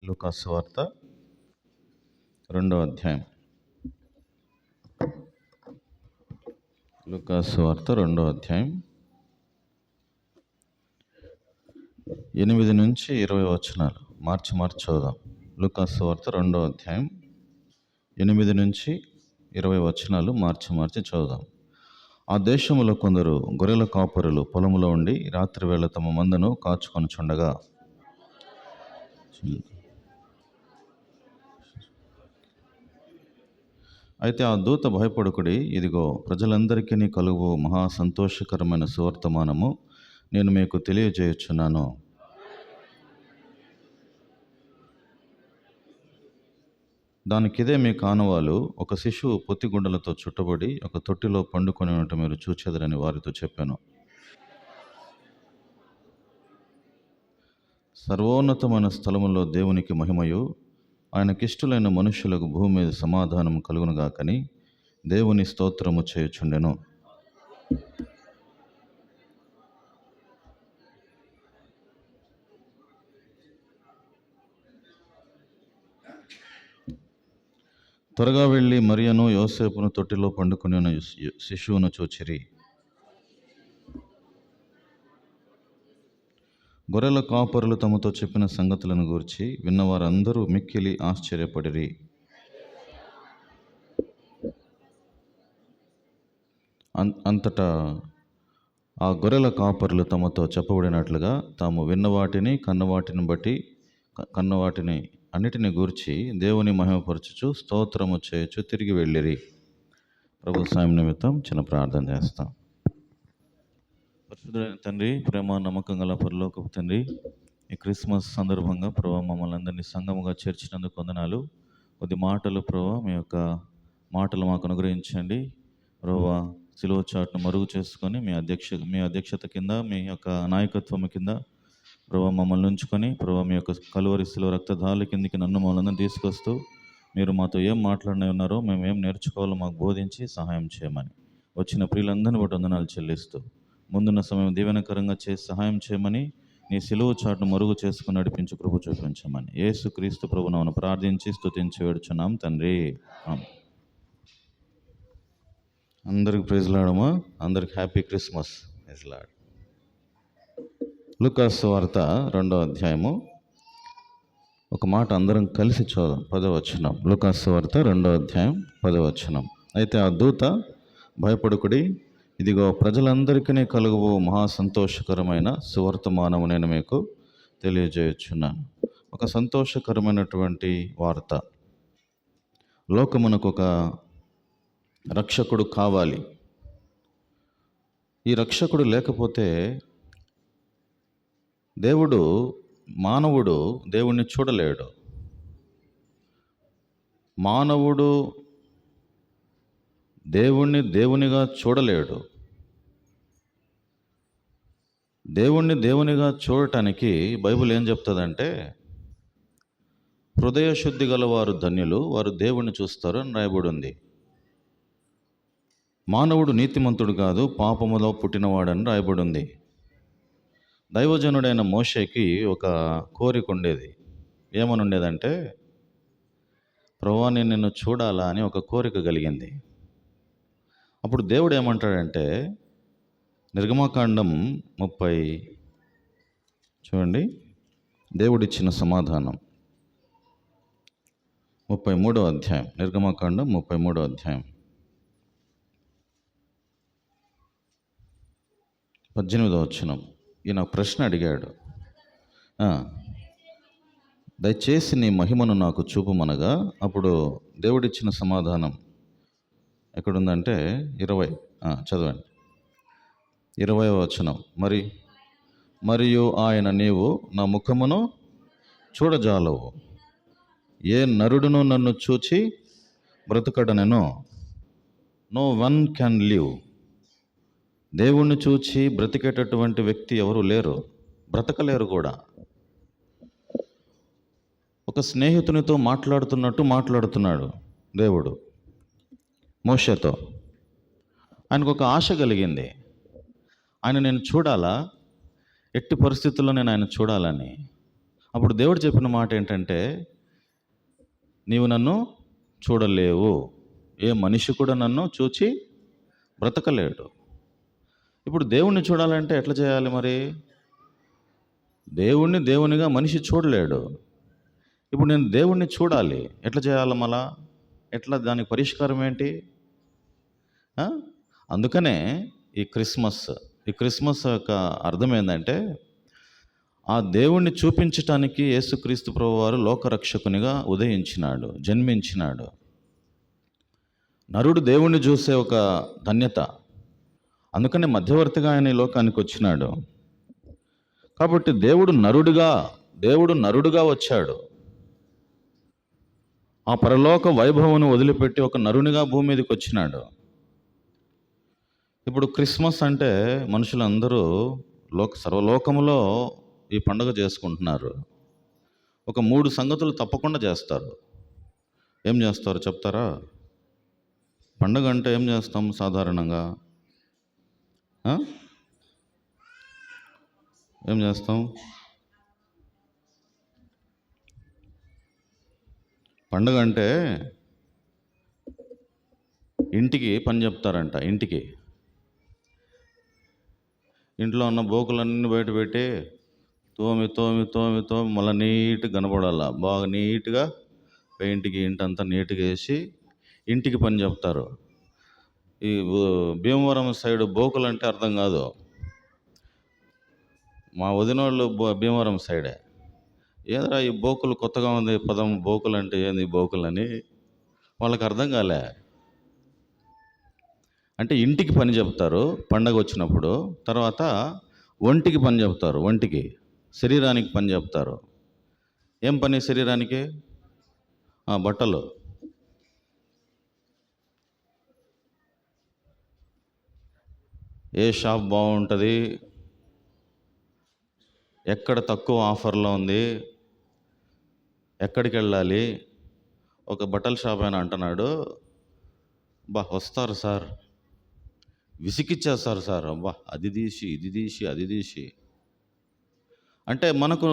లూకా సువార్త 2వ అధ్యాయం. లూకా సువార్త 2వ అధ్యాయం 8 నుంచి 20 వచనాలు మార్చి చదువుదాం. లూకా సువార్త 2వ అధ్యాయం 8 నుంచి 20 వచనాలు మార్చి చదువుదాం. ఆ దేశములో కొందరు గొర్రెల కాపరులు పొలములో ఉండి రాత్రి వేళ తమ మందను కాచుకొనుచుండగా అయితే ఆ దూత భయపడుకుడి, ఇదిగో ప్రజలందరికీ కలుగు మహా సంతోషకరమైన సువర్తమానము నేను మీకు తెలియజేయుచున్నాను. దానికిదే మీ కానవాలు, ఒక శిశువు పొత్తిగుండలతో చుట్టబడి ఒక తొట్టిలో పండుకొని ఉండటం మీరు చూచెదరని వారితో చెప్పాను. సర్వోన్నతమైన స్థలములో దేవునికి మహిమయు, ఆయనకిష్టులైన మనుష్యులకు భూమి మీద సమాధానం కలుగునుగాకని దేవుని స్తోత్రము చేయుచుండెను. త్వరగా వెళ్ళి మరియను యోసేపును తొట్టిలో పండుకొని ఉన్న శిశువును చూచిరి. గొర్రెల కాపరులు తమతో చెప్పిన సంగతులను గూర్చి విన్నవారందరూ మిక్కిలి ఆశ్చర్యపడిరి. అంతటా ఆ గొర్రెల కాపరులు తమతో చెప్పబడినట్లుగా తాము విన్నవాటిని కన్నవాటిని అన్నిటిని గూర్చి దేవుని మహిమపరచుచు స్తోత్రము చేయొచ్చు తిరిగి వెళ్ళిరి. ప్రభు సాయం నిమిత్తం చిన్న ప్రార్థన చేస్తాం. పరిశుద్ధుడైన తండ్రి, ప్రేమ నమ్మకం గల పరలోకపు తండ్రి, ఈ క్రిస్మస్ సందర్భంగా ప్రభు మమ్మల్ని అందరినీ సంఘముగా చేర్చినందుకు వందనాలు. కొద్ది మాటలు ప్రభు మీ యొక్క మాటలు మాకు అనుగ్రహించండి. ప్రభు సిలువ చాటును మరుగు చేసుకొని మీ అధ్యక్షత కింద, మీ యొక్క నాయకత్వం కింద ప్రభు మమ్మల్ని ఉంచుకొని ప్రభు మీ యొక్క కలువరి సిలువ రక్తధాల కిందికి నన్ను మమ్మల్ని తీసుకొస్తూ మీరు మాతో ఏం మాట్లాడిన ఉన్నారో మేము ఏం నేర్చుకోవాలో మాకు బోధించి సహాయం చేయమని వచ్చిన ప్రియులందరినీ బట్టి వందనాలు చెల్లిస్తూ ముందున్న సమయం దీవెనకరంగా చేసి సహాయం చేయమని నీ సిలువ చాటును మరుగు చేసుకుని నడిపించి కృప చూపించమని యేసుక్రీస్తు ప్రభువును ప్రార్థించి స్తుతించి వేడుచున్నాం తండ్రి. అందరికి ప్రైజ్ లాడమా, అందరికి హ్యాపీ క్రిస్మస్. Praise Lord. లూకా సువార్త 2వ అధ్యాయము ఒక మాట అందరం కలిసి చూద్దాం. 10వ వచనం. లూకా సువార్త 2వ అధ్యాయం 10వ వచనం. అయితే ఆ దూత భయపడుకుడి, ఇదిగో ప్రజలందరికీ కలుగు మహా సంతోషకరమైన సువర్తమానము నేను మీకు తెలియజేయుచున్నాను. ఒక సంతోషకరమైనటువంటి వార్త. లోకమునకు ఒక రక్షకుడు కావాలి. ఈ రక్షకుడు లేకపోతే మానవుడు దేవుణ్ణి చూడలేడు. మానవుడు దేవుణ్ణి దేవునిగా చూడలేడు. దేవుణ్ణి దేవునిగా చూడటానికి బైబిల్ ఏం చెప్తుందంటే, హృదయ శుద్ధి గలవారు ధన్యులు, వారు దేవుణ్ణి చూస్తారు అని రాయబడి ఉంది. మానవుడు నీతిమంతుడు కాదు, పాపములో పుట్టినవాడని రాయబడి ఉంది. దైవజనుడైన మోషేకి ఒక కోరిక ఉండేది. ఏమని ఉండేదంటే, ప్రభువా నేను నిన్ను చూడాలా అని ఒక కోరిక కలిగింది. అప్పుడు దేవుడు ఏమంటాడంటే, నిర్గమకాండం 30 చూడండి, దేవుడిచ్చిన సమాధానం 33వ అధ్యాయం. నిర్గమకాండం 33వ అధ్యాయం 18వ వచనం. ఈయన ప్రశ్న అడిగాడు, దయచేసి నీ మహిమను నాకు చూపుమనగా అప్పుడు దేవుడిచ్చిన సమాధానం ఎక్కడుందంటే 20 చదవండి. 20వ వచనం. మరియు ఆయన నీవు నా ముఖమును చూడజాలవు, ఏ నరుడును నన్ను చూచి బ్రతుకడనెనో. No one can live. దేవుణ్ణి చూచి బ్రతికేటటువంటి వ్యక్తి ఎవరు లేరు, బ్రతకలేరు కూడా. ఒక స్నేహితునితో మాట్లాడుతున్నాడు దేవుడు మోషేతో. ఆయనకు ఒక ఆశ కలిగింది, ఆయన నేను చూడాలా, ఎట్టి పరిస్థితుల్లో నేను ఆయన చూడాలని. అప్పుడు దేవుడు చెప్పిన మాట ఏంటంటే, నీవు నన్ను చూడలేవు, ఏ మనిషి కూడా నన్ను చూచి బ్రతకలేడు. ఇప్పుడు దేవుణ్ణి చూడాలంటే ఎట్లా చేయాలి మరి? దేవుణ్ణి దేవునిగా మనిషి చూడలేడు. ఇప్పుడు నేను దేవుణ్ణి చూడాలి, ఎట్లా చేయాలి మళ్ళా? ఎట్లా, దానికి పరిష్కారం ఏంటి? అందుకనే ఈ క్రిస్మస్ యొక్క అర్థం ఏంటంటే, ఆ దేవుణ్ణి చూపించటానికి యేసుక్రీస్తు ప్రభువారు లోకరక్షకునిగా ఉదయించినాడు, జన్మించినాడు. నరుడు దేవుణ్ణి చూసే ఒక ధన్యత. అందుకనే మధ్యవర్తిగా ఆయన ఈ లోకానికి వచ్చినాడు. కాబట్టి దేవుడు నరుడుగా వచ్చాడు. ఆ పరలోక వైభవమును వదిలిపెట్టి ఒక నరునిగా భూమి మీదకి వచ్చినాడు. ఇప్పుడు క్రిస్మస్ అంటే మనుషులందరూ సర్వలోకములో ఈ పండుగ చేసుకుంటున్నారు. ఒక 3 సంగతులు తప్పకుండా చేస్తారు. ఏం చేస్తారు చెప్తారా? పండుగ అంటే ఏం చేస్తాం సాధారణంగా? ఏం చేస్తాం? పండుగ అంటే ఇంటికి పని చెప్తారంట. ఇంట్లో ఉన్న బోకులన్నీ బయట పెట్టి తోమి తోమి తోమి తోమి మళ్ళీ నీట్గా కనపడాల, బాగా నీట్గా పెయింట్కి ఇంటంతా నీట్గా వేసి ఇంటికి పని చెప్తారు. ఈ భీమవరం సైడ్ బోకులు అంటే అర్థం కాదు. మా వదినోళ్ళు భీమవరం సైడే. ఏదరా ఈ బోకులు కొత్తగా ఉంది పదం, బోకులు అంటే ఏంది బోకులు అని వాళ్ళకి అర్థం కాలే. అంటే ఇంటికి పని చెప్తారు పండగ వచ్చినప్పుడు. తర్వాత ఒంటికి పని చెప్తారు, శరీరానికి పని చెప్తారు. ఏం పని శరీరానికి? బట్టలు. ఏ షాప్ బాగుంటుంది, ఎక్కడ తక్కువ ఆఫర్లో ఉంది, ఎక్కడికి వెళ్ళాలి. ఒక బట్టల షాప్ అయినా అంటున్నాడు, వస్తారు సార్, విసిగిచ్చేస్తారు సార్, అది తీసి అది తీసి అంటే మనకు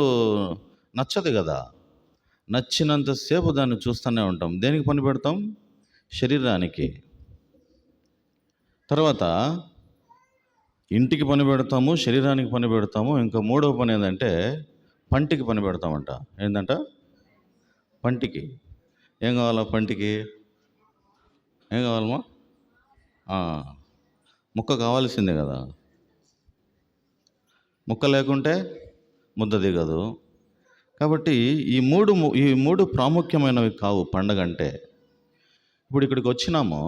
నచ్చదు కదా. నచ్చినంతసేపు దాన్ని చూస్తూనే ఉంటాం. దేనికి పని పెడతాం? శరీరానికి. తర్వాత ఇంటికి పని పెడతాము, శరీరానికి పని పెడతాము. ఇంకా 3వ పని ఏంటంటే పంటికి పని పెడతామంట. ఏంటంట? పంటికి. ఏం కావాలా పంటికి? ఏం కావాలమ్మా? ముక్క కావాల్సిందే కదా. ముక్క లేకుంటే ముద్ద దిగదు. కాబట్టి ఈ మూడు ప్రాముఖ్యమైనవి కావు పండగ అంటే. ఇప్పుడు ఇక్కడికి వచ్చినాము,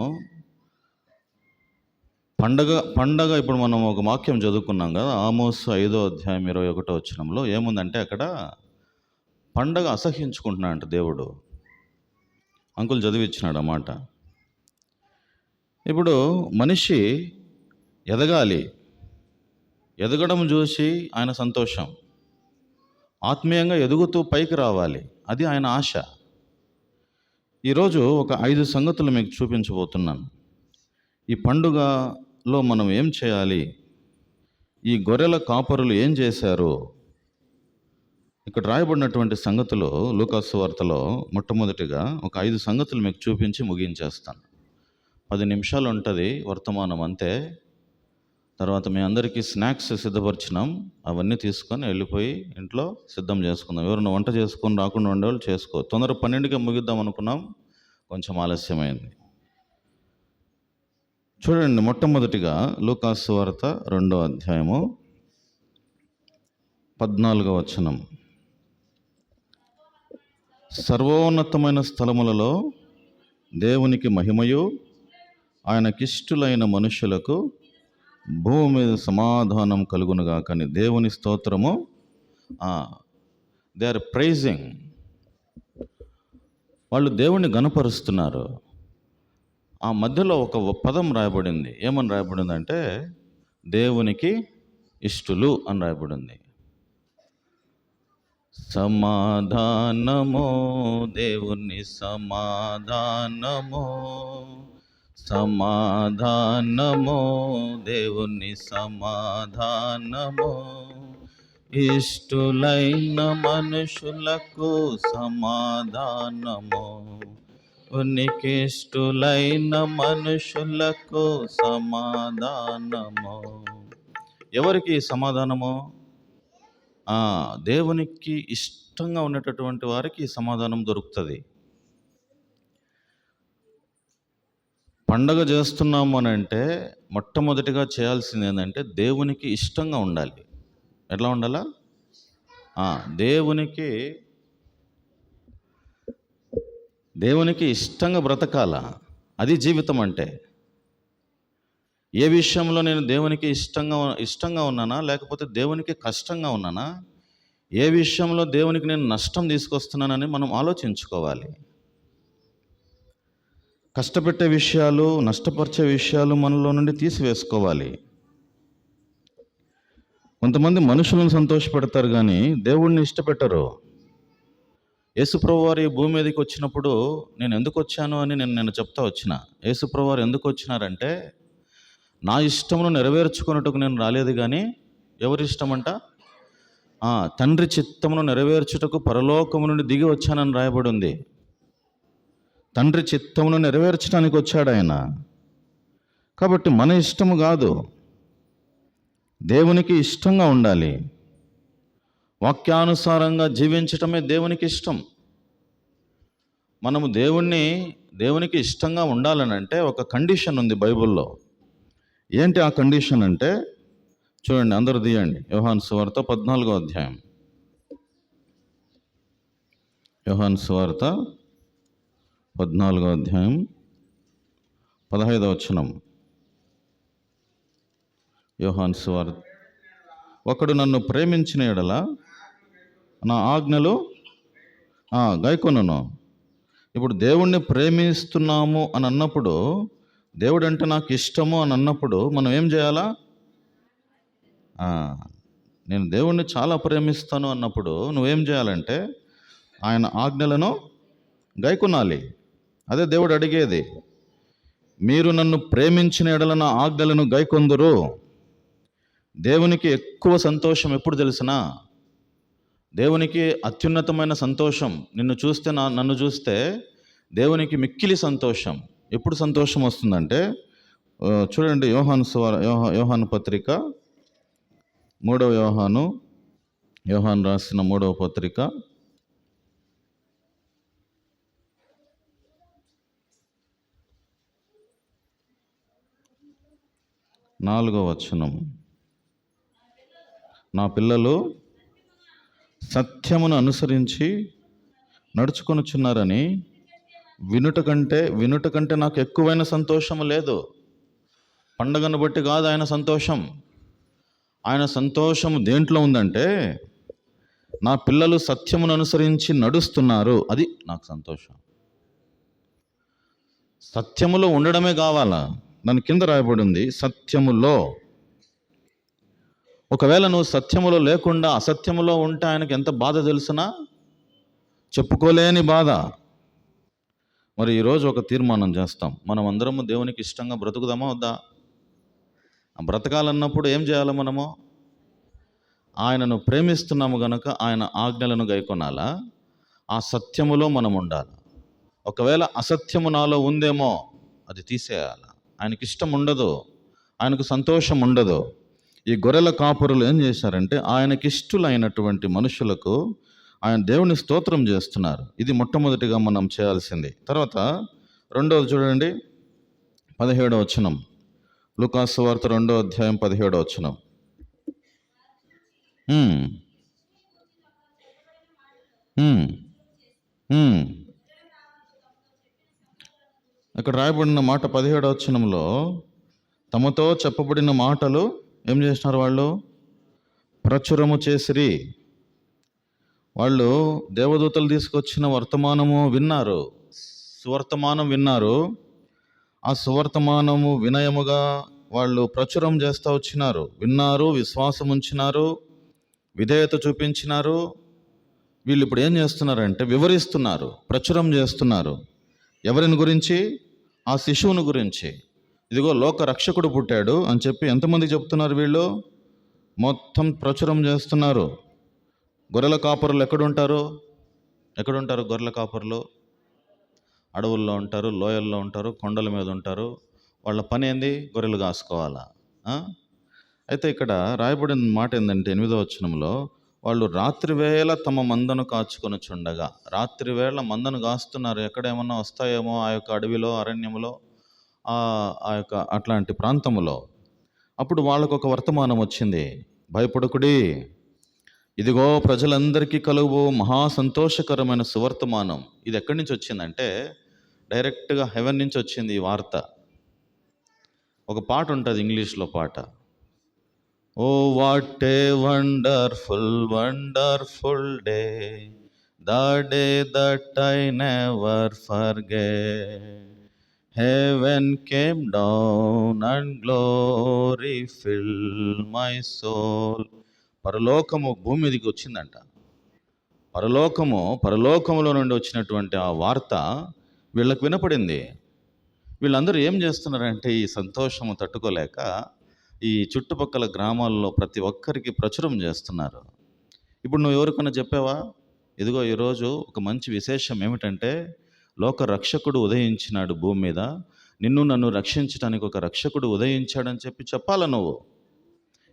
పండగ ఇప్పుడు మనం ఒక వాక్యం చదువుకున్నాం కదా, ఆమోస్ 5వ అధ్యాయం 21వ వచనంలో ఏముందంటే, అక్కడ పండగ అసహ్యించుకుంటున్నాడంట దేవుడు. అంకుల్ చదివిచ్చినాడు అన్నమాట. ఇప్పుడు మనిషి ఎదగాలి, ఎదగడం చూసి ఆయన సంతోషం, ఆత్మీయంగా ఎదుగుతూ పైకి రావాలి, అది ఆయన ఆశ. ఈరోజు ఒక 5 సంగతులు మీకు చూపించబోతున్నాను. ఈ పండుగలో మనం ఏం చేయాలి, ఈ గొర్రెల కాపరులు ఏం చేశారు, ఇక్కడ రాయబడినటువంటి సంగతులు లూకాసు వార్తలో మొట్టమొదటిగా ఒక 5 సంగతులు మీకు చూపించి ముగించేస్తాను. 10 నిమిషాలు ఉంటుంది వర్తమానం అంతే. తర్వాత మీ అందరికీ స్నాక్స్ సిద్ధపరిచినాం, అవన్నీ తీసుకొని వెళ్ళిపోయి ఇంట్లో సిద్ధం చేసుకుందాం. ఎవరైనా వంట చేసుకొని రాకుండా ఉండేవాళ్ళు చేసుకో. తొందర 12కి ముగిద్దాం అనుకున్నాం, కొంచెం ఆలస్యమైంది. చూడండి, మొట్టమొదటిగా లూకాసు వార్త 2వ అధ్యాయము 14వ వచనం. సర్వోన్నతమైన స్థలములలో దేవునికి మహిమయు, ఆయనకిష్టులైన మనుషులకు భూమి మీద సమాధానం కలుగునుగా. కానీ దేవుని స్తోత్రము. దే ఆర్ ప్రైజింగ్, వాళ్ళు దేవుణ్ణి గణపరుస్తున్నారు. ఆ మధ్యలో ఒక పదం రాయబడింది. ఏమని రాయబడింది అంటే, దేవునికి ఇష్టులు అని రాయబడింది. సమాధానము, దేవుని సమాధానము, సమాధానము, దేవుని సమాధానము, ఇష్టులైన మనుషులకు సమాధానము, ఉనికిష్టులైన మనుషులకు సమాధానము. ఎవరికి సమాధానము? దేవునికి ఇష్టంగా ఉండేటటువంటి వారికి సమాధానం దొరుకుతుంది. పండగ చేస్తున్నాము అని అంటే మొట్టమొదటిగా చేయాల్సింది ఏంటంటే దేవునికి ఇష్టంగా ఉండాలి. ఎట్లా ఉండాలా? దేవునికి ఇష్టంగా బ్రతకాల. అది జీవితం అంటే. ఏ విషయంలో నేను దేవునికి ఇష్టంగా ఉన్నానా, లేకపోతే దేవునికి కష్టంగా ఉన్నానా, ఏ విషయంలో దేవునికి నేను నష్టం తీసుకొస్తున్నానని మనం ఆలోచించుకోవాలి. కష్టపెట్టే విషయాలు, నష్టపరిచే విషయాలు మనలో నుండి తీసివేసుకోవాలి. కొంతమంది మనుషులను సంతోషపెడతారు కానీ దేవుణ్ణి ఇష్టపెట్టరు. యేసుప్రభు వారు ఈ భూమి మీదకి వచ్చినప్పుడు నేను ఎందుకు వచ్చాను అని నేను చెప్తా వచ్చిన. యేసుప్రభు వారు ఎందుకు వచ్చినారంటే, నా ఇష్టమును నెరవేర్చుకున్నట్టుకు నేను రాలేదు కానీ ఎవరి ఇష్టమంట? తండ్రి చిత్తమును నెరవేర్చుటకు పరలోకము నుండి దిగి వచ్చానని రాయబడి ఉంది. తండ్రి చిత్తమును నెరవేర్చడానికి వచ్చాడు ఆయన. కాబట్టి మన ఇష్టము కాదు, దేవునికి ఇష్టంగా ఉండాలి. వాక్యానుసారంగా జీవించటమే దేవునికి ఇష్టం. మనము దేవునికి ఇష్టంగా ఉండాలనంటే ఒక కండిషన్ ఉంది బైబిల్లో. ఏంటి ఆ కండిషన్ అంటే, చూడండి, అందరూ తీయండి. యోహాను సువార్త 14వ అధ్యాయం. యోహాను సువార్త 14వ అధ్యాయం 15వ వచనం. యోహాను సువార్త, ఒకడు నన్ను ప్రేమించిన యెడల నా ఆజ్ఞలు గైకొనును. ఇప్పుడు దేవుణ్ణి ప్రేమిస్తున్నాము అని అన్నప్పుడు, దేవుడు అంటే నాకు ఇష్టము అని అన్నప్పుడు మనం ఏం చేయాలా? నేను దేవుణ్ణి చాలా ప్రేమిస్తాను అన్నప్పుడు నువ్వేం చేయాలంటే ఆయన ఆజ్ఞలను గైకొనాలి. అదే దేవుడు అడిగేది. మీరు నన్ను ప్రేమించిన యెడల నా ఆజ్ఞలను గైకొందురు. దేవునికి ఎక్కువ సంతోషం ఎప్పుడు తెలిసినా, దేవునికి అత్యున్నతమైన సంతోషం నన్ను చూస్తే దేవునికి మిక్కిలి సంతోషం. ఎప్పుడు సంతోషం వస్తుందంటే, చూడండి, యోహాను పత్రిక 3వ యోహాను రాసిన 3వ పత్రిక 4వ వచనం. నా పిల్లలు సత్యమును అనుసరించి నడుచుకొనుచున్నారని వినుట కంటే నాకు ఎక్కువైన సంతోషము లేదు. పండగను బట్టి కాదు ఆయన సంతోషం. ఆయన సంతోషం దేంట్లో ఉందంటే, నా పిల్లలు సత్యమును అనుసరించి నడుస్తున్నారు, అది నాకు సంతోషం. సత్యములో ఉండడమే కావాలా? దాని కింద రాయబడి ఉంది సత్యములో. ఒకవేళ నువ్వు సత్యములో లేకుండా అసత్యములో ఉంటే ఆయనకు ఎంత బాధ తెలుసునా? చెప్పుకోలేని బాధ. మరి ఈరోజు ఒక తీర్మానం చేస్తాం, మనం అందరము దేవునికి ఇష్టంగా బ్రతుకుదామా వద్దా? బ్రతకాలన్నప్పుడు ఏం చేయాలి? మనము ఆయనను ప్రేమిస్తున్నాము గనక ఆయన ఆజ్ఞలను గైకొనాలా, ఆ సత్యములో మనం ఉండాలి. ఒకవేళ అసత్యము నాలో ఉందేమో అది తీసేయాలి. ఆయనకి ఇష్టం ఉండదు, ఆయనకు సంతోషం ఉండదు. ఈ గొర్రెల కాపురులు ఏం చేశారంటే, ఆయనకిష్టులైనటువంటి మనుషులకు ఆయన దేవుని స్తోత్రం చేస్తున్నారు. ఇది మొట్టమొదటిగా మనం చేయాల్సింది. తర్వాత రెండవది చూడండి, 17వ వచనం. లూకాసు వార్త 2వ అధ్యాయం 17వ వచనం. అక్కడ రాయబడిన మాట 17వ వచనంలో, తమతో చెప్పబడిన మాటలు ఏం చేసినారు? వాళ్ళు ప్రచురము చేసిరి. వాళ్ళు దేవదూతలు తీసుకొచ్చిన సువర్తమానం విన్నారు. ఆ సువర్తమానము వినయముగా వాళ్ళు ప్రచురం చేస్తూ వచ్చినారు. విన్నారు, విశ్వాసం ఉంచినారు, విధేయత చూపించినారు. వీళ్ళు ఇప్పుడు ఏం చేస్తున్నారంటే వివరిస్తున్నారు, ప్రచురం చేస్తున్నారు. ఎవరిని గురించి? ఆ శిశువుని గురించి. ఇదిగో లోక రక్షకుడు పుట్టాడు అని చెప్పి ఎంతమంది చెప్తున్నారు? వీళ్ళు మొత్తం ప్రచురం చేస్తున్నారు. గొర్రెల కాపరులు ఎక్కడుంటారు గొర్రెల కాపరులు? అడవుల్లో ఉంటారు, లోయల్లో ఉంటారు, కొండల మీద ఉంటారు. వాళ్ళ పని ఏంది? గొర్రెలు కాసుకోవాలా. ఆ? అయితే ఇక్కడ రాయబడిన మాట ఏంటంటే 8వ వచనంలో, వాళ్ళు రాత్రివేళ తమ మందను కాచుకొనుచుండగా, రాత్రివేళ మందను కాస్తున్నారు. ఎక్కడేమన్నా వస్తాయేమో ఆ యొక్క అడవిలో, అరణ్యములో, ఆ యొక్క అట్లాంటి ప్రాంతములో. అప్పుడు వాళ్ళకు ఒక వర్తమానం వచ్చింది, భయపడకుడి, ఇదిగో ప్రజలందరికీ కలుగు మహా సంతోషకరమైన సువర్తమానం. ఇది ఎక్కడి నుంచి వచ్చిందంటే డైరెక్ట్గా హెవెన్ నుంచి వచ్చింది ఈ వార్త. ఒక పాట ఉంటుంది, ఇంగ్లీష్లో పాట. Oh what a wonderful wonderful day, the day that I never forget, heaven came down and glory fill my soul. పరలోకము భూమి మీదకి వచ్చిందంట. పరలోకములో నుండి వచ్చినటువంటి ఆ వార్త వీళ్ళకి వినపడింది. వీళ్ళందరూ ఏం చేస్తున్నారంటే ఈ సంతోషము తట్టుకోలేక ఈ చుట్టుపక్కల గ్రామాల్లో ప్రతి ఒక్కరికి ప్రచురం చేస్తున్నారు. ఇప్పుడు నువ్వు ఎవరికన్నా చెప్పావా? ఇదిగో ఈరోజు ఒక మంచి విశేషం ఏమిటంటే లోక రక్షకుడు ఉదయించినాడు భూమి మీద, నిన్ను నన్ను రక్షించడానికి ఒక రక్షకుడు ఉదయించాడని చెప్పాలా నువ్వు?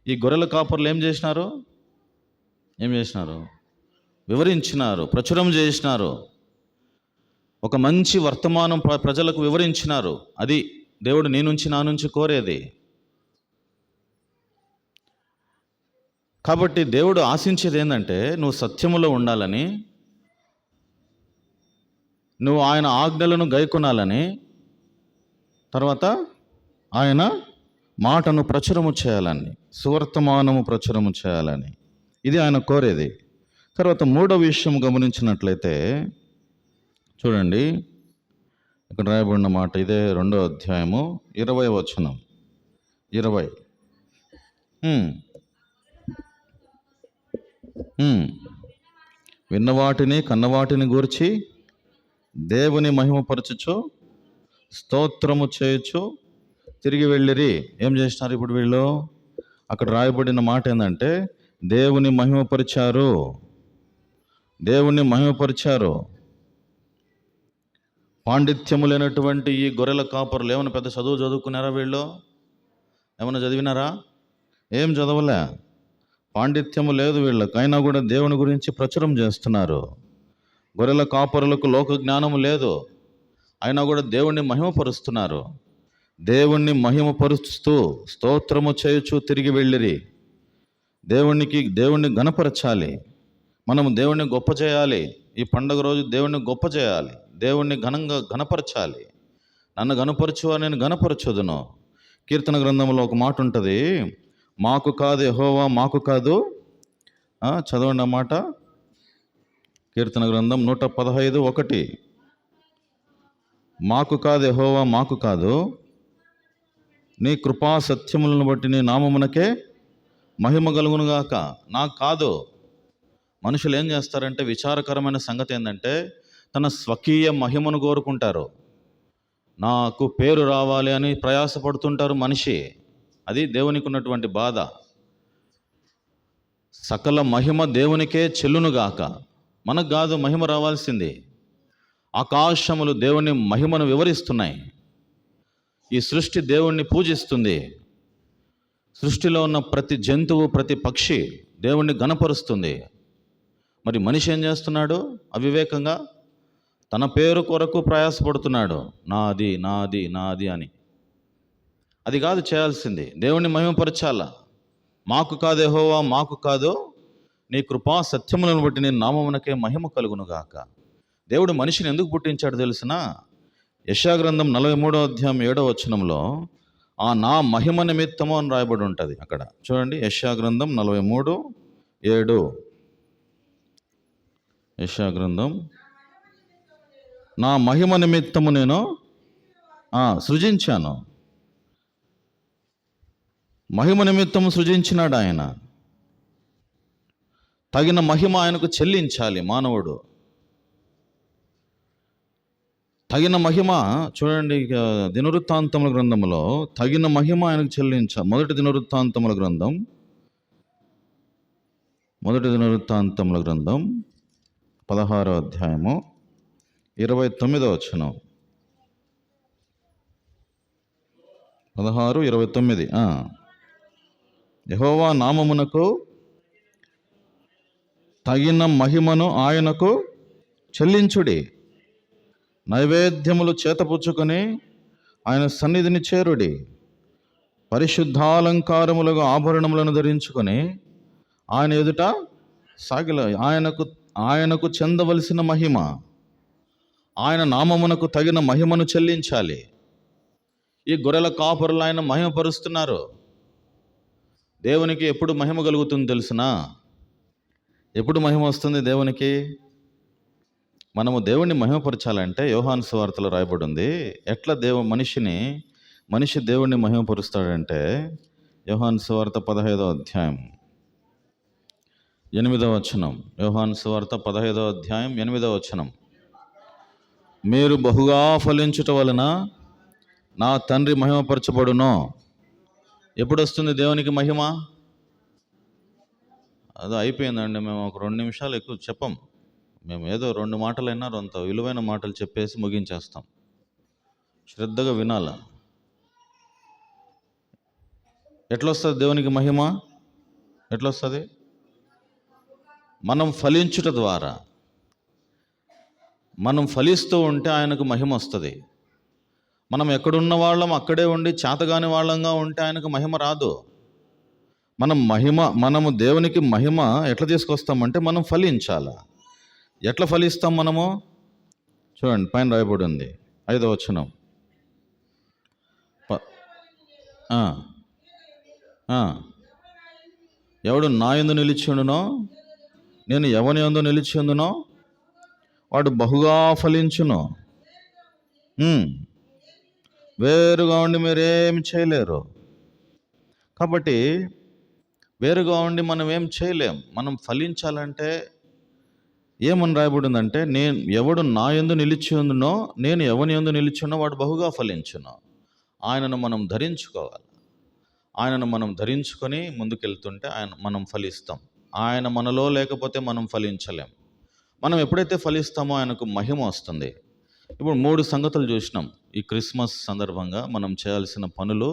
ఈ గొర్రెల కాపర్లు ఏం చేసినారు? వివరించినారు, ప్రచురం చేసినారు, ఒక మంచి వర్తమానం ప్రజలకు వివరించినారు. అది దేవుడు నీ నుంచి నా నుంచి కోరేది. కాబట్టి దేవుడు ఆశించేది ఏంటంటే నువ్వు సత్యములో ఉండాలని, నువ్వు ఆయన ఆజ్ఞలను గైకొనాలని, తర్వాత ఆయన మాటను ప్రచురము చేయాలని, సువర్తమానము ప్రచురము చేయాలని, ఇది ఆయన కోరేది. తర్వాత 3వ విషయం గమనించినట్లయితే చూడండి, ఇక్కడ రాయబడిన మాట ఇదే 2వ అధ్యాయము 20వ వచనం. 20 విన్నవాటిని కన్నవాటిని గూర్చి దేవుని మహిమపరచుచు స్తోత్రము చేయొచ్చు తిరిగి వెళ్ళిరి. ఏం చేసినారు ఇప్పుడు వీళ్ళు? అక్కడ రాయబడిన మాట ఏంటంటే దేవుని మహిమపరిచారు. పాండిత్యము లేనటువంటి ఈ గొర్రెల కాపరులు ఏమైనా పెద్ద చదువు చదువుకున్నారా? వీళ్ళు ఏమైనా చదివినారా? ఏం చదవలే, పాండిత్యము లేదు వీళ్ళకి. అయినా కూడా దేవుని గురించి ప్రచురం చేస్తున్నారు. గొర్రెల కాపరులకు లోక జ్ఞానము లేదు, అయినా కూడా దేవుణ్ణి మహిమపరుస్తున్నారు. దేవుణ్ణి మహిమపరుస్తూ స్తోత్రము చేయుచు తిరిగి వెళ్ళిరి. దేవుణ్ణి గణపరచాలి. మనము దేవుణ్ణి గొప్ప చేయాలి. ఈ పండుగ రోజు దేవుణ్ణి గొప్ప చేయాలి, దేవుణ్ణి ఘనంగా గణపరచాలి. నన్ను గణపరచు అని నేను గణపరచుదును. కీర్తన గ్రంథంలో ఒక మాట ఉంటుంది, మాకు కాదు యెహోవా మాకు కాదు. చదవండి ఆ మాట. కీర్తన గ్రంథం 115:1. మాకు కాదు యెహోవా మాకు కాదు, నీ కృపా సత్యములను బట్టి నీ నామమునకే మహిమ కలుగునుగాక. నాకు కాదు. మనుషులు ఏం చేస్తారంటే, విచారకరమైన సంగతి ఏంటంటే తన స్వకీయ మహిమను కోరుకుంటారు. నాకు పేరు రావాలి అని ప్రయాసపడుతుంటారు మనిషి. అది దేవునికి ఉన్నటువంటి బాధ. సకల మహిమ దేవునికే చెల్లునుగాక. మనకు కాదు మహిమ రావాల్సింది. ఆకాశములు దేవుని మహిమను వివరిస్తున్నాయి. ఈ సృష్టి దేవుణ్ణి పూజిస్తుంది. సృష్టిలో ఉన్న ప్రతి జంతువు, ప్రతి పక్షి దేవుణ్ణి గణపరుస్తుంది. మరి మనిషి ఏం చేస్తున్నాడు? అవివేకంగా తన పేరు కొరకు ప్రయాసపడుతున్నాడు. నాది నాది నాది అని. అది కాదు చేయాల్సింది, దేవుణ్ణి మహిమపరచాలా. మాకు కాదు యెహోవా మాకు కాదు, నీ కృపా సత్యములను బట్టి నీ నామమునకే మహిమ కలుగునుగాక. దేవుడు మనిషిని ఎందుకు పుట్టించాడు తెలిసిన? యెషయా గ్రంథం 43వ అధ్యాయం 7వ వచనంలో ఆ నా మహిమ నిమిత్తము అని రాయబడి ఉంటుంది. అక్కడ చూడండి, యెషయా గ్రంథం 43:7. యెషయా గ్రంథం, నా మహిమ నిమిత్తము నేను సృజించాను. మహిమ నిమిత్తము సృజించినాడు ఆయన. తగిన మహిమ ఆయనకు చెల్లించాలి మానవుడు. తగిన మహిమ చూడండి, దినవృత్తాంతముల గ్రంథంలో తగిన మహిమ ఆయనకు చెల్లించాలి. మొదటి దినవృత్తాంతముల గ్రంథం మొదటి దినవృత్తాంతముల గ్రంథం 16వ అధ్యాయము 29వ వచనం. 16:29. యెహోవా నామమునకు తగిన మహిమను ఆయనకు చెల్లించుడి, నైవేద్యములు చేతపుచ్చుకొని ఆయన సన్నిధిని చేరుడి, పరిశుద్ధాలంకారములకు ఆభరణములను ధరించుకొని ఆయన ఎదుట సాగిల. ఆయనకు చెందవలసిన మహిమ, ఆయన నామమునకు తగిన మహిమను చెల్లించాలి. ఈ గొర్రెల కాపరులు ఆయన మహిమపరుస్తున్నారు. దేవునికి ఎప్పుడు మహిమ కలుగుతుంది తెలుసునా? ఎప్పుడు మహిమ వస్తుంది దేవునికి? మనము దేవుణ్ణి మహిమపరచాలంటే యోహాను సువార్తలో రాయబడి ఉంది. ఎట్లా మనిషి దేవుణ్ణి మహిమపరుస్తాడంటే, యోహాను సువార్త 15వ అధ్యాయం 8వ వచనం. యోహాను సువార్త 15వ అధ్యాయం 8వ వచనం. మీరు బహుగా ఫలించుట వలన నా తండ్రి మహిమపరచబడును. ఎప్పుడు వస్తుంది దేవునికి మహిమ? అది అయిపోయిందండి. మేము ఒక 2 నిమిషాలు ఎక్కువ చెప్పం. మేము ఏదో 2 మాటలైనా అంత విలువైన మాటలు చెప్పేసి ముగించేస్తాం. శ్రద్ధగా వినాల. ఎట్లొస్తుంది దేవునికి మహిమ? ఎట్లొస్తుంది? మనం ఫలించుట ద్వారా. మనం ఫలిస్తూ ఉంటే ఆయనకు మహిమ వస్తుంది. మనం ఎక్కడున్న వాళ్ళం అక్కడే ఉండి చేతగాని వాళ్ళంగా ఉంటే ఆయనకు మహిమ రాదు. మనము దేవునికి మహిమ ఎట్లా తీసుకొస్తామంటే మనం ఫలించాల. ఎట్లా ఫలిస్తాం మనము? చూడండి, పైన రాయబడి ఉంది 5వ వచనం. ఎవడు నా యందు నిలిచి ఉండునో, నేను ఎవని యందు నిలిచి ఉండునో వాడు బహుగా ఫలించును. వేరుగా ఉండి మీరేం చేయలేరు. కాబట్టి వేరుగా ఉండి మనం ఏం చేయలేం. మనం ఫలించాలంటే ఏమని రాయబడిందంటే, ఎవడు నా యందు నిలిచి ఉండునో, నేను ఎవని యందు నిలిచున్నో వాడు బహుగా ఫలించును. ఆయనను మనం ధరించుకోవాలి. ఆయనను మనం ధరించుకొని ముందుకెళ్తుంటే మనం ఫలిస్తాం. ఆయన మనలో లేకపోతే మనం ఫలించలేం. మనం ఎప్పుడైతే ఫలిస్తామో ఆయనకు మహిమ వస్తుంది. ఇప్పుడు 3 సంగతులు చూసినాం. ఈ క్రిస్మస్ సందర్భంగా మనం చేయాల్సిన పనులు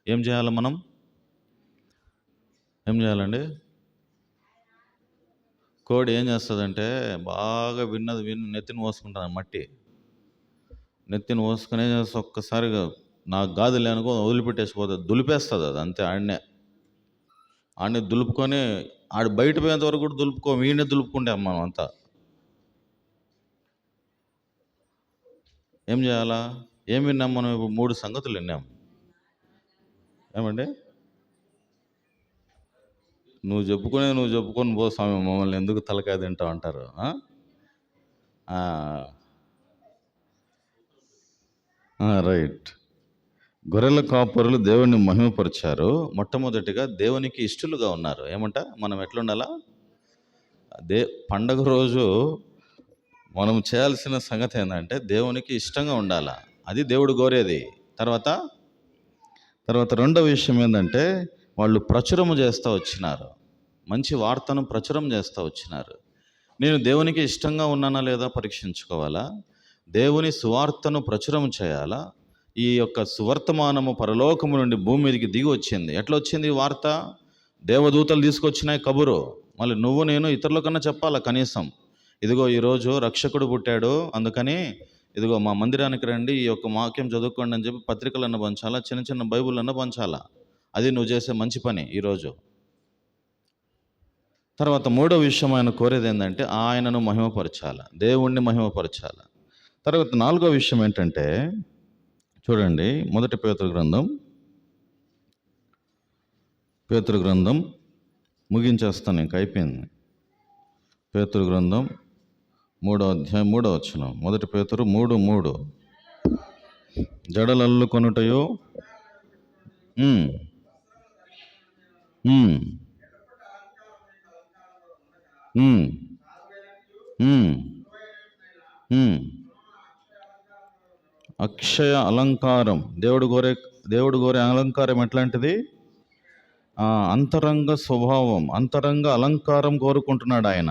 ఏం చేయాలి? ఏం చేయాలండి? కోడి ఏం చేస్తుందంటే, బాగా విని నెత్తిని పోసుకుంటాను. నెత్తిని పోసుకునే చేస్తే ఒక్కసారిగా నాకు గాదులే అనుకో వదిలిపెట్టేసిపోతుంది, దులిపేస్తుంది. అది అంతే. ఆడిని దులుపుకొని ఆడు బయట పోయేంత వరకు కూడా వీడినే దులుపుకుంటాం మనం అంతా. ఏం చేయాలా? ఏం విన్నాం మనం? ఇప్పుడు 3 సంగతులు విన్నాం. ఏమండి? నువ్వు చెప్పుకొని పో స్వామి, మమ్మల్ని ఎందుకు తలకాయ తింటావు అంటారు. రైట్. గొర్రెల కాపరులు దేవుణ్ణి మహిమపరిచారు. మొట్టమొదటిగా దేవునికి ఇష్టలుగా ఉన్నారు. మనం ఎట్లుండాలా? పండగ రోజు మనం చేయాల్సిన సంగతి ఏంటంటే దేవునికి ఇష్టంగా ఉండాలా. అది దేవుడు కోరేది. తర్వాత రెండవ విషయం ఏంటంటే, వాళ్ళు ప్రచురము చేస్తూ వచ్చినారు. మంచి వార్తను ప్రచురం చేస్తూ వచ్చినారు. నేను దేవునికి ఇష్టంగా ఉన్నానా లేదా పరీక్షించుకోవాలా. దేవుని సువార్తను ప్రచురం చేయాలా. ఈ యొక్క సువర్తమానము పరలోకము నుండి భూమి మీదకి దిగి వచ్చింది. ఎట్లా వచ్చింది ఈ వార్త? దేవదూతలు తీసుకొచ్చినాయి కబురు. మళ్ళీ నువ్వు నేను ఇతరుల కన్నా చెప్పాలా కనీసం. ఇదిగో ఈరోజు రక్షకుడు పుట్టాడు, అందుకని ఇదిగో మా మందిరానికి రండి, ఈ యొక్క వాక్యం చదువుకోండి అని చెప్పి పత్రికలన్నా పంచాలా, చిన్న చిన్న బైబుల్లన్నా పంచాలా. అది నువ్వు చేసే మంచి పని ఈరోజు. తర్వాత 3వ విషయం ఆయన కోరేది ఏంటంటే, ఆయనను మహిమపరచాల, దేవుణ్ణి మహిమపరచాల. తర్వాత 4వ విషయం ఏంటంటే, చూడండి, మొదటి పేతురు గ్రంథం ముగించేస్తాను, ఇంక అయిపోయింది. పేతురు గ్రంథం 3వ అధ్యాయం 3వ వచనం. మొదటి పేతురు 3:3. జడలల్లు కొనుటయో అక్షయ అలంకారం. దేవుడు కోరే అలంకారం ఎట్లాంటిది? అంతరంగ స్వభావం, అంతరంగ అలంకారం కోరుకుంటున్నాడు ఆయన.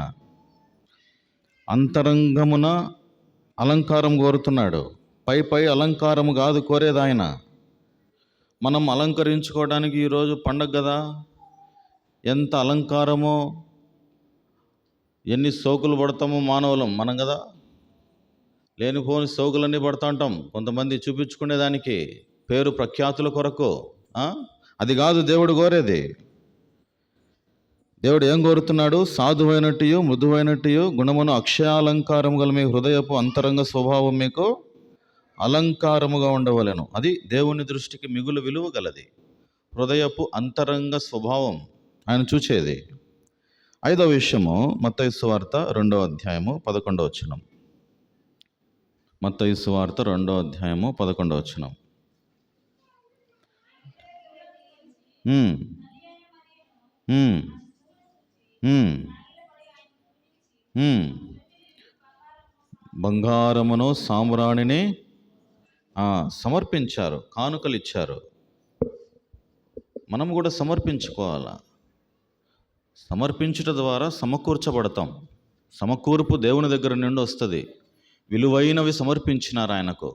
అంతరంగమున అలంకారం కోరుతున్నాడు. పై అలంకారము కాదు కోరేది ఆయన. మనం అలంకరించుకోవడానికి ఈరోజు పండగ కదా, ఎంత అలంకారమో, ఎన్ని సోకులు పడతామో మానవులం మనం కదా. లేనిపోని సోకులన్నీ పడుతూ ఉంటాం, కొంతమంది చూపించుకునేదానికి, పేరు ప్రఖ్యాతుల కొరకు. అది కాదు దేవుడు కోరేది. దేవుడు ఏం కోరుతున్నాడు? సాధువైనట్టు, మృదువైనట్టు గుణమును అక్షయాలంకారం గల మీ హృదయపు అంతరంగ స్వభావం మీకు అలంకారముగా ఉండవలెను. అది దేవుని దృష్టికి మిగులు విలువ గలది. హృదయపు అంతరంగ స్వభావం ఆయన చూచేది. 5వ విషయము మత్తయి సువార్త 2వ అధ్యాయము 11వ వచనం. మత్తయి సువార్త 2వ అధ్యాయము 11వ వచనం. బంగారమును సాంబ్రాణిని సమర్పించారు, కానుకలు ఇచ్చారు. మనం కూడా సమర్పించుకోవాలా. సమర్పించుట ద్వారా సమకూర్చబడతాం. సమకూర్పు దేవుని దగ్గర నుండి వస్తుంది. విలువైనవి సమర్పించినారు ఆయనకు.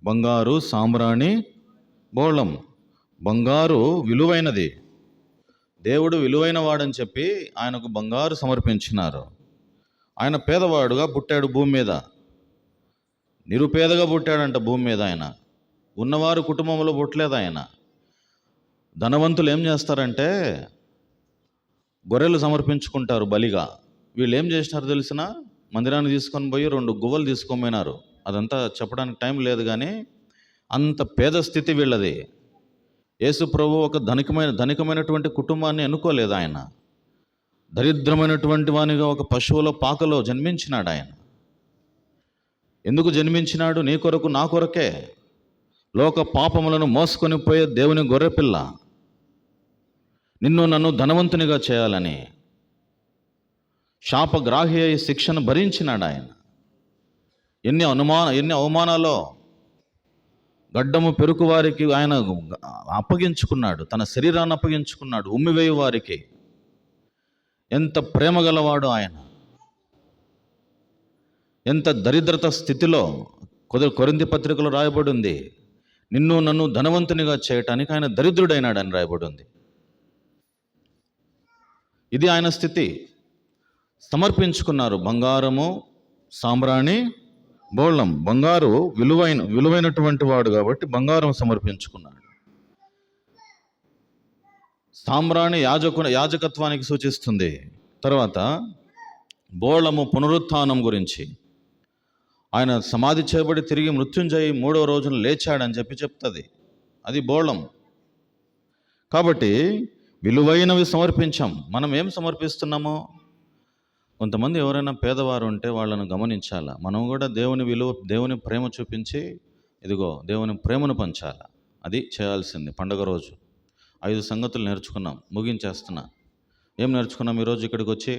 బంగారు, సాంబ్రాణి, బోళం. బంగారు విలువైనది, దేవుడు విలువైన వాడని చెప్పి ఆయనకు బంగారు సమర్పించినారు. ఆయన పేదవాడుగా పుట్టాడు భూమి మీద, నిరుపేదగా పుట్టాడంట భూమి మీద. ఆయన ఉన్నవారు కుటుంబంలో పుట్టలేదు ఆయన. ధనవంతులు ఏం చేస్తారంటే గొర్రెలు సమర్పించుకుంటారు బలిగా. వీళ్ళు ఏం చేసినారు తెలిసిన? మందిరాన్ని తీసుకొని పోయి 2 గువ్వలు తీసుకొని పోయినారు. అదంతా చెప్పడానికి టైం లేదు, కానీ అంత పేద స్థితి వీళ్ళది. యేసు ప్రభు ఒక ధనికమైనటువంటి కుటుంబాన్ని ఎన్నుకోలేదు ఆయన. దరిద్రమైనటువంటి వానిగా ఒక పశువుల పాకలో జన్మించినాడు ఆయన. ఎందుకు జన్మించినాడు? నీ కొరకు, నా కొరకే. లోక పాపములను మోసుకొని పోయే దేవుని గొర్రెపిల్ల, నిన్ను నన్ను ధనవంతునిగా చేయాలని శాపగ్రాహి అయి శిక్షను భరించినాడు ఆయన. ఎన్ని అవమానాలో గడ్డము పెరుకు వారికి ఆయన అప్పగించుకున్నాడు, తన శరీరాన్ని అప్పగించుకున్నాడు ఉమ్మివేయు వారికి. ఎంత ప్రేమ గలవాడు ఆయన. ఎంత దరిద్రత స్థితిలో కొరింథీ పత్రికలో రాయబడి ఉంది, నిన్ను నన్ను ధనవంతునిగా చేయటానికి ఆయన దరిద్రుడైనాడు అని రాయబడి ఉంది. ఇది ఆయన స్థితి. సమర్పించుకున్నారు బంగారము, సాంబ్రాణి, బోళం. బంగారు విలువైనటువంటి వాడు కాబట్టి బంగారం సమర్పించుకున్నాడు. సాంబ్రాణి యాజకత్వానికి సూచిస్తుంది. తర్వాత బోళము పునరుత్థానం గురించి. ఆయన సమాధి చేయబడి తిరిగి మృత్యుంజయి 3వ రోజున లేచాడని చెప్తుంది. అది బోళం. కాబట్టి విలువైనవి సమర్పించాం. మనం ఏం సమర్పిస్తున్నామో? కొంతమంది ఎవరైనా పేదవారు ఉంటే వాళ్ళను గమనించాలా. మనం కూడా దేవుని ప్రేమ చూపించి, ఇదిగో దేవుని ప్రేమను పంచాల. అది చేయాల్సింది. పండుగ రోజు 5 సంగతులు నేర్చుకున్నాం, ముగించేస్తున్నా. ఏం నేర్చుకున్నాం ఈరోజు? ఇక్కడికి వచ్చి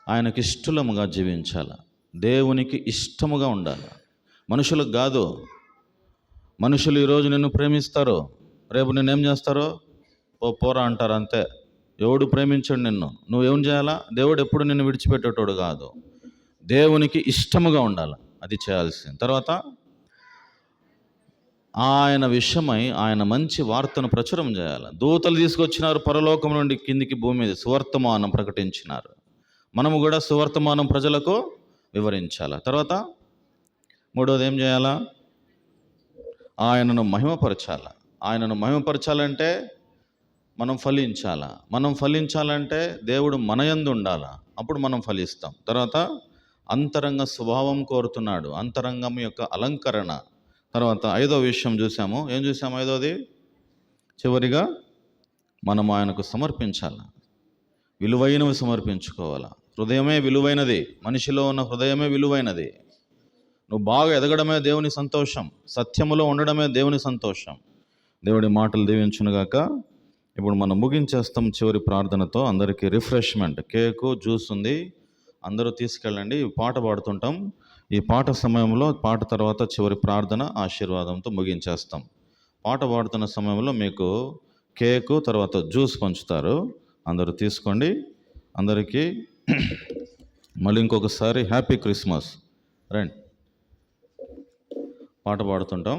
ఆయనకి ఇష్టముగా జీవించాల, దేవునికి ఇష్టముగా ఉండాలి, మనుషులకు కాదు. మనుషులు ఈరోజు నిన్ను ప్రేమిస్తారు, రేపు నిన్నేం చేస్తారో పోరా అంటారు అంతే. ఎవడు ప్రేమించడు నిన్ను, నువ్వేం చేయాలా? దేవుడు ఎప్పుడు నిన్ను విడిచిపెట్టేటోడు కాదు. దేవునికి ఇష్టముగా ఉండాలి, అది చేయాల్సింది. తర్వాత ఆయన విషయమై ఆయన మంచి వార్తను ప్రచురం చేయాలి. దూతలు తీసుకొచ్చినారు పరలోకం నుండి కిందికి భూమి మీద, సువర్తమానం ప్రకటించినారు. మనము కూడా సువర్తమానం ప్రజలకు వివరించాలి. తర్వాత 3వది ఏం చేయాలా? ఆయనను మహిమపరచాల. ఆయనను మహిమపరచాలంటే మనం ఫలించాలా. మనం ఫలించాలంటే దేవుడు మన యందు ఉండాలా, అప్పుడు మనం ఫలిస్తాం. తర్వాత అంతరంగ స్వభావం కోరుతున్నాడు, అంతరంగం యొక్క అలంకరణ. తర్వాత 5వ విషయం చూసాము. ఏం చూసాము? 5వది చివరిగా మనం ఆయనకు సమర్పించాల, విలువైనవి సమర్పించుకోవాలా. హృదయమే విలువైనది, మనిషిలో ఉన్న హృదయమే విలువైనది. నువ్వు బాగా ఎదగడమే దేవుని సంతోషం, సత్యములో ఉండడమే దేవుని సంతోషం. దేవుడి మాటలు దీవించునుగాక. ఇప్పుడు మనం ముగించేస్తాం చివరి ప్రార్థనతో. అందరికీ రిఫ్రెష్మెంట్, కేకు, జ్యూస్ ఉంది, అందరూ తీసుకెళ్ళండి. ఈ పాట పాడుతుంటాం. ఈ పాట సమయంలో, పాట తర్వాత చివరి ప్రార్థన ఆశీర్వాదంతో ముగించేస్తాం. పాట పాడుతున్న సమయంలో మీకు కేకు తర్వాత జ్యూస్ పంచుతారు. అందరూ తీసుకోండి. అందరికీ మళ్ళీ ఇంకొకసారి హ్యాపీ క్రిస్మస్. రండి, పాట పాడుతుంటాం.